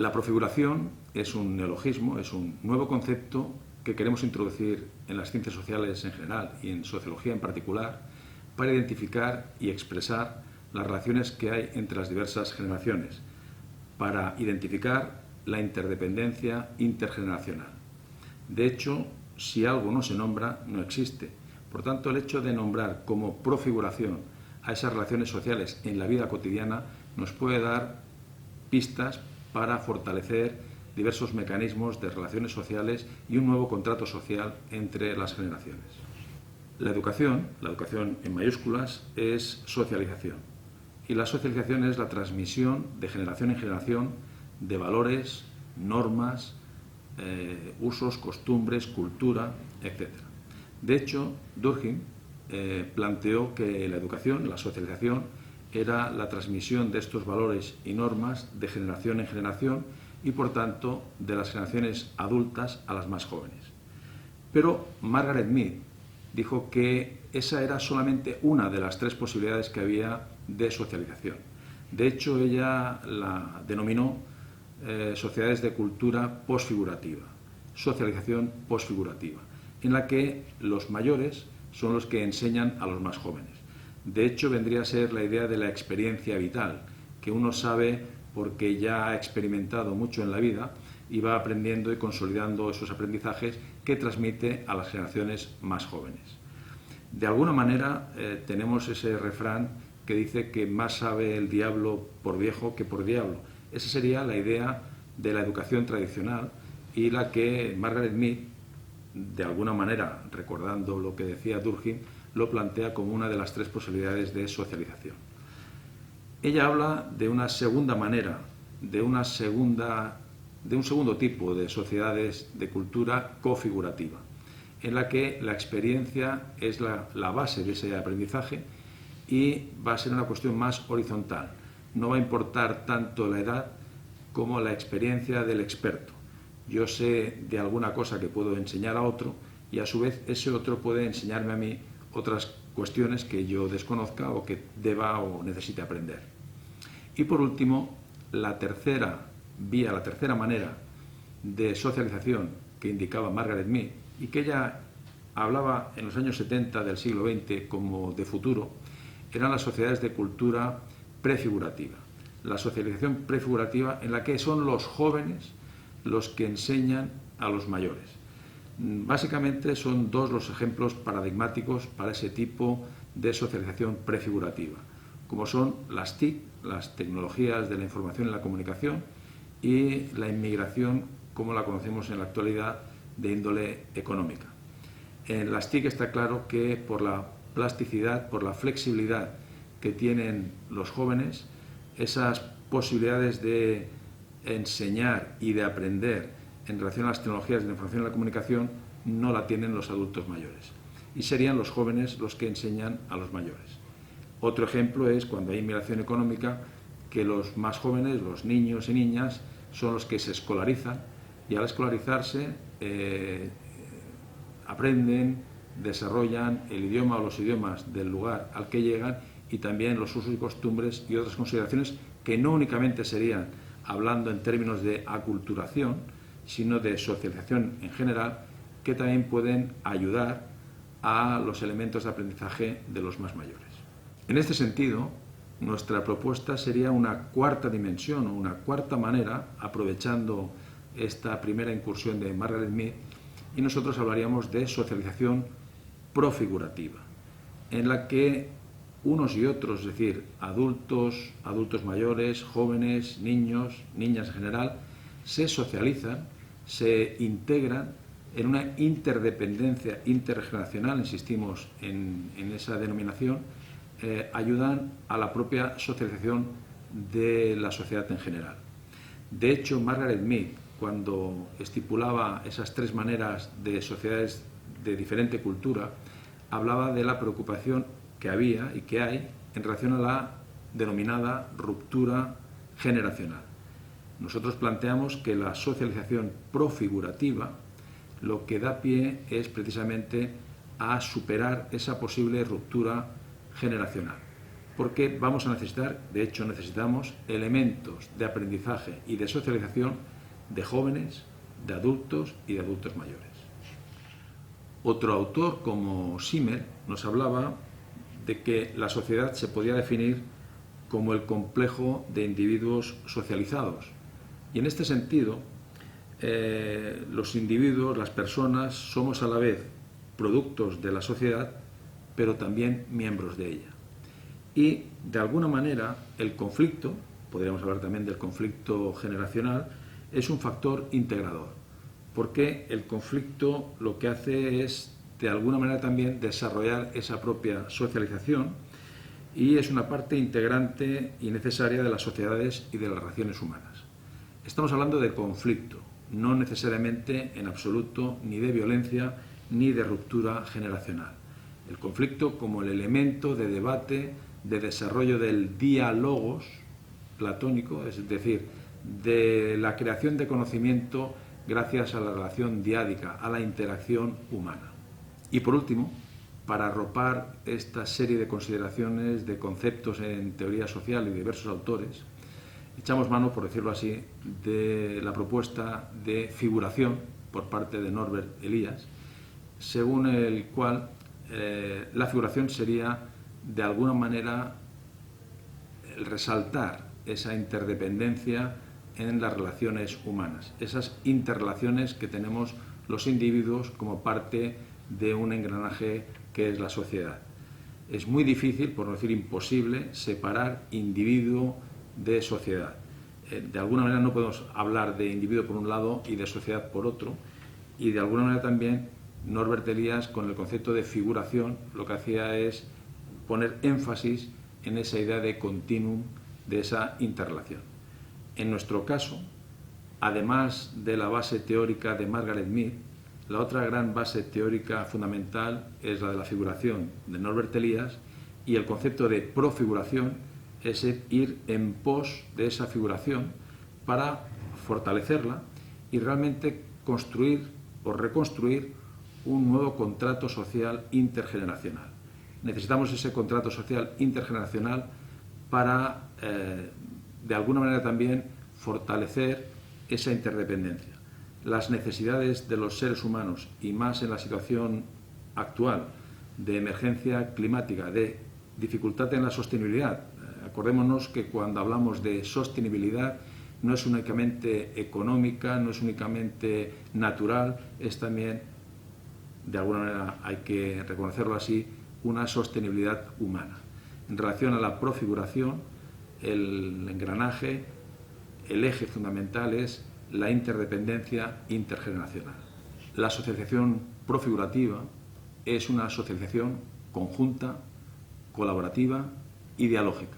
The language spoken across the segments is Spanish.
La profiguración es un neologismo, es un nuevo concepto que queremos introducir en las ciencias sociales en general y en sociología en particular para identificar y expresar las relaciones que hay entre las diversas generaciones, para identificar la interdependencia intergeneracional. De hecho, si algo no se nombra, no existe. Por tanto, el hecho de nombrar como profiguración a esas relaciones sociales en la vida cotidiana nos puede dar pistas para fortalecer diversos mecanismos de relaciones sociales y un nuevo contrato social entre las generaciones. La educación en mayúsculas, es socialización. Y la socialización es la transmisión de generación en generación de valores, normas, usos, costumbres, cultura, etc. De hecho, Durkheim planteó que la educación, la socialización, era la transmisión de estos valores y normas de generación en generación y, por tanto, de las generaciones adultas a las más jóvenes. Pero Margaret Mead dijo que esa era solamente una de las tres posibilidades que había de socialización. De hecho, ella la denominó sociedades de cultura posfigurativa, socialización posfigurativa, en la que los mayores son los que enseñan a los más jóvenes. De hecho, vendría a ser la idea de la experiencia vital, que uno sabe porque ya ha experimentado mucho en la vida y va aprendiendo y consolidando esos aprendizajes que transmite a las generaciones más jóvenes. De alguna manera tenemos ese refrán que dice que más sabe el diablo por viejo que por diablo. Esa sería la idea de la educación tradicional y la que Margaret Mead, de alguna manera, recordando lo que decía Durkheim, lo plantea como una de las tres posibilidades de socialización. Ella habla de una segunda manera, de un segundo tipo de sociedades de cultura cofigurativa, en la que la experiencia es la base de ese aprendizaje y va a ser una cuestión más horizontal. No va a importar tanto la edad como la experiencia del experto. Yo sé de alguna cosa que puedo enseñar a otro y a su vez ese otro puede enseñarme a mí otras cuestiones que yo desconozca o que deba o necesite aprender. Y por último, la tercera vía, la tercera manera de socialización que indicaba Margaret Mead y que ella hablaba en los años 70 del siglo XX como de futuro, eran las sociedades de cultura prefigurativa. La socialización prefigurativa en la que son los jóvenes los que enseñan a los mayores. Básicamente son dos los ejemplos paradigmáticos para ese tipo de socialización prefigurativa, como son las TIC, las tecnologías de la información y la comunicación, y la inmigración, como la conocemos en la actualidad, de índole económica. En las TIC está claro que por la plasticidad, por la flexibilidad que tienen los jóvenes, esas posibilidades de enseñar y de aprender en relación a las tecnologías de la información y la comunicación no la tienen los adultos mayores. Y serían los jóvenes los que enseñan a los mayores. Otro ejemplo es cuando hay inmigración económica, que los más jóvenes, los niños y niñas, son los que se escolarizan y al escolarizarse aprenden, desarrollan el idioma o los idiomas del lugar al que llegan y también los usos y costumbres y otras consideraciones que no únicamente serían hablando en términos de aculturación, sino de socialización en general, que también pueden ayudar a los elementos de aprendizaje de los más mayores. En este sentido, nuestra propuesta sería una cuarta dimensión o una cuarta manera, aprovechando esta primera incursión de Margaret Mead, y nosotros hablaríamos de socialización profigurativa, en la que unos y otros, es decir, adultos mayores, jóvenes, niños, niñas en general, se socializan, se integran en una interdependencia intergeneracional, insistimos en esa denominación, ayudan a la propia socialización de la sociedad en general. De hecho, Margaret Mead, cuando estipulaba esas tres maneras de sociedades de diferente cultura, hablaba de la preocupación que había y que hay en relación a la denominada ruptura generacional. Nosotros planteamos que la socialización profigurativa lo que da pie es precisamente a superar esa posible ruptura generacional. porque vamos a necesitar, de hecho necesitamos, elementos de aprendizaje y de socialización de jóvenes, de adultos y de adultos mayores. Otro autor, como Simmel, nos hablaba de que la sociedad se podía definir como el complejo de individuos socializados. Y en este sentido, los individuos, las personas, somos a la vez productos de la sociedad, pero también miembros de ella. Y, de alguna manera, el conflicto, podríamos hablar también del conflicto generacional, es un factor integrador, porque el conflicto lo que hace es, de alguna manera también, desarrollar esa propia socialización y es una parte integrante y necesaria de las sociedades y de las relaciones humanas. Estamos hablando de conflicto, no necesariamente en absoluto ni de violencia ni de ruptura generacional. El conflicto como el elemento de debate, de desarrollo del diálogos platónico, es decir, de la creación de conocimiento gracias a la relación diádica, a la interacción humana. Y por último, para arropar esta serie de consideraciones, de conceptos en teoría social y diversos autores, echamos mano, por decirlo así, de la propuesta de figuración por parte de Norbert Elias, según el cual la figuración sería, de alguna manera, el resaltar esa interdependencia en las relaciones humanas, esas interrelaciones que tenemos los individuos como parte de un engranaje que es la sociedad. Es muy difícil, por no decir imposible, separar individuo de sociedad. De alguna manera no podemos hablar de individuo por un lado y de sociedad por otro, y de alguna manera también Norbert Elias, con el concepto de figuración, lo que hacía es poner énfasis en esa idea de continuum, de esa interrelación. En nuestro caso, además de la base teórica de Margaret Mead, la otra gran base teórica fundamental es la de la figuración de Norbert Elias, y el concepto de profiguración es ir en pos de esa figuración para fortalecerla y realmente construir o reconstruir un nuevo contrato social intergeneracional. Necesitamos ese contrato social intergeneracional para, de alguna manera también, fortalecer esa interdependencia. Las necesidades de los seres humanos, y más en la situación actual de emergencia climática, de dificultad en la sostenibilidad. Acordémonos que cuando hablamos de sostenibilidad no es únicamente económica, no es únicamente natural, es también, de alguna manera hay que reconocerlo así, una sostenibilidad humana. En relación a la profiguración, el engranaje, el eje fundamental es la interdependencia intergeneracional. La asociación profigurativa es una asociación conjunta, colaborativa y dialógica.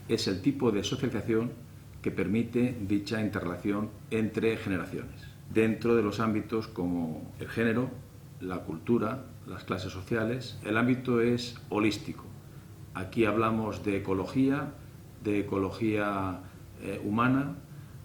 Es el tipo de socialización que permite dicha interrelación entre generaciones, dentro de los ámbitos como el género, la cultura, las clases sociales. El ámbito es holístico. Aquí hablamos de ecología humana,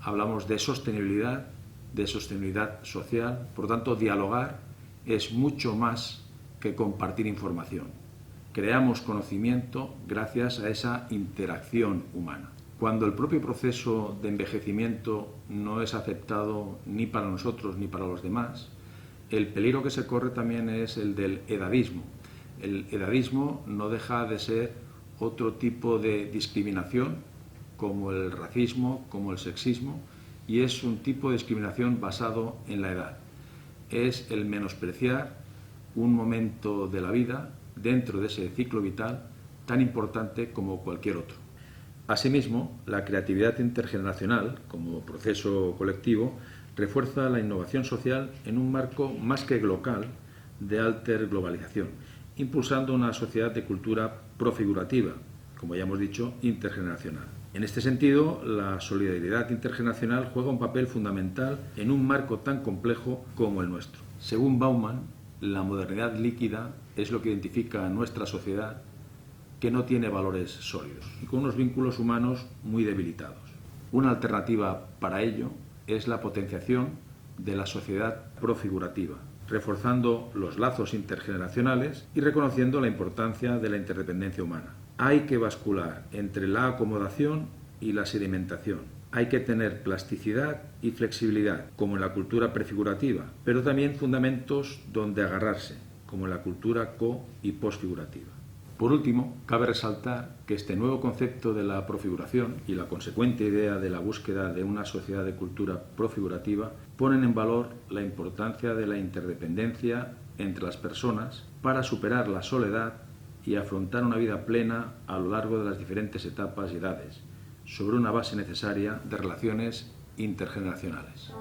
hablamos de sostenibilidad social. Por lo tanto, dialogar es mucho más que compartir información. Creamos conocimiento gracias a esa interacción humana. Cuando el propio proceso de envejecimiento no es aceptado ni para nosotros ni para los demás, el peligro que se corre también es el del edadismo. El edadismo no deja de ser otro tipo de discriminación, como el racismo, como el sexismo, y es un tipo de discriminación basado en la edad. Es el menospreciar un momento de la vida dentro de ese ciclo vital tan importante como cualquier otro. Asimismo, la creatividad intergeneracional, como proceso colectivo, refuerza la innovación social en un marco más que local de alterglobalización, impulsando una sociedad de cultura profigurativa, como ya hemos dicho, intergeneracional. En este sentido, la solidaridad intergeneracional juega un papel fundamental en un marco tan complejo como el nuestro. Según Bauman, la modernidad líquida es lo que identifica a nuestra sociedad, que no tiene valores sólidos y con unos vínculos humanos muy debilitados. Una alternativa para ello es la potenciación de la sociedad profigurativa, reforzando los lazos intergeneracionales y reconociendo la importancia de la interdependencia humana. Hay que bascular entre la acomodación y la sedimentación. Hay que tener plasticidad y flexibilidad, como en la cultura prefigurativa, pero también fundamentos donde agarrarse, como en la cultura co- y posfigurativa. Por último, cabe resaltar que este nuevo concepto de la profiguración y la consecuente idea de la búsqueda de una sociedad de cultura profigurativa ponen en valor la importancia de la interdependencia entre las personas para superar la soledad y afrontar una vida plena a lo largo de las diferentes etapas y edades, sobre una base necesaria de relaciones intergeneracionales.